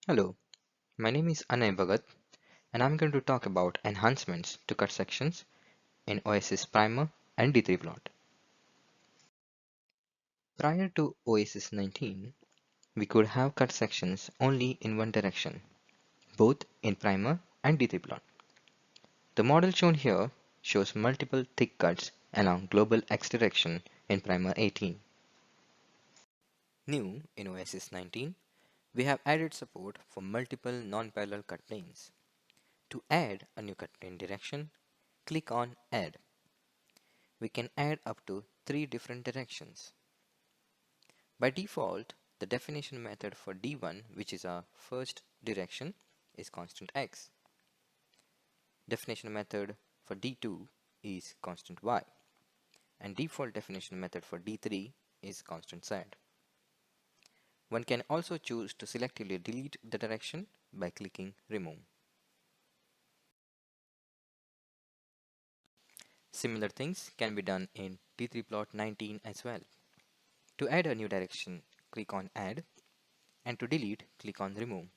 Hello, my name is Anay Bhagat and I'm going to talk about enhancements to cut sections in Oasys Primer and D3 plot. Prior to Oasys 19, we could have cut sections only in one direction, both in Primer and D3 plot. The model shown here shows multiple thick cuts along global X direction in Primer 18. New in Oasys 19, we have added support for multiple non-parallel cut planes. To add a new cut plane direction, click on Add. We can add up to 3 different directions. By default, the definition method for D1, which is our first direction, is constant x. Definition method for D2 is constant y. And default definition method for D3 is constant z. One can also choose to selectively delete the direction by clicking Remove. Similar things can be done in D3 plot 19 as well. To add a new direction, click on Add, and to delete, click on Remove.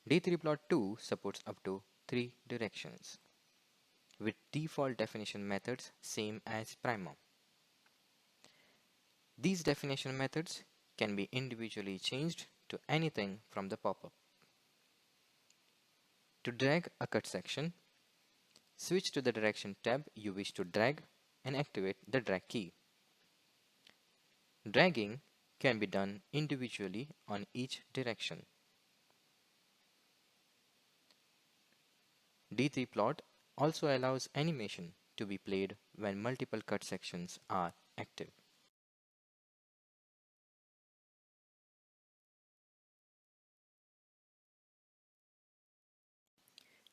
D3 plot 2 supports up to 3 directions, with default definition methods same as Primer. These definition methods can be individually changed to anything from the pop-up. To drag a cut section, switch to the direction tab you wish to drag and activate the drag key. Dragging can be done individually on each direction. D3 plot also allows animation to be played when multiple cut sections are active.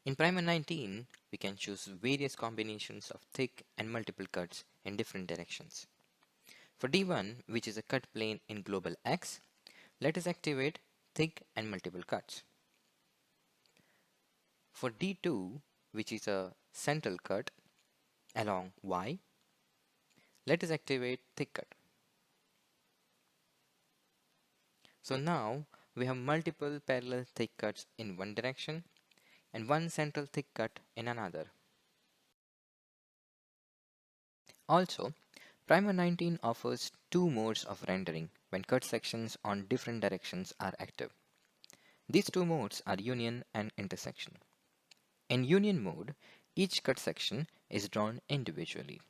In Primer 19, we can choose various combinations of thick and multiple cuts in different directions. For D1, which is a cut plane in global X, let us activate thick and multiple cuts. For D2, which is a central cut along Y, let us activate thick cut. So now we have multiple parallel thick cuts in one direction and one central thick cut in another. Also, Primer 19 offers two modes of rendering when cut sections on different directions are active. These two modes are union and intersection. In union mode, each cut section is drawn individually,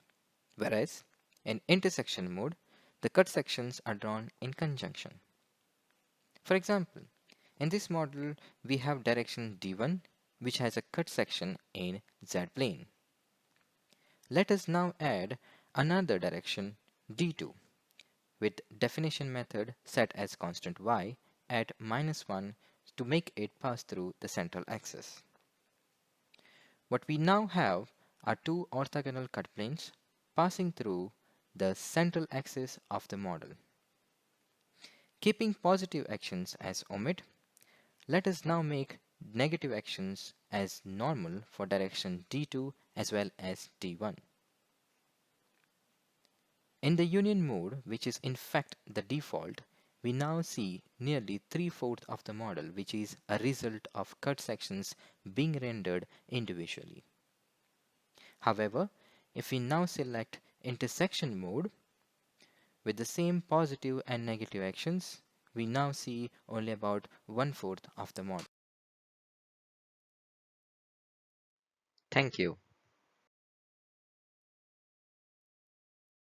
whereas in intersection mode, the cut sections are drawn in conjunction. For example, in this model, we have direction D1, which has a cut section in Z plane. Let us now add another direction D2 with definition method set as constant y at -1 to make it pass through the central axis. What we now have are two orthogonal cut planes passing through the central axis of the model. Keeping positive actions as omit, let us now make negative actions as normal for direction D2 as well as D1. In the union mode, which is in fact the default, we now see nearly 3/4 of the model, which is a result of cut sections being rendered individually. However, if we now select intersection mode with the same positive and negative actions, we now see only about 1/4 of the model. Thank you.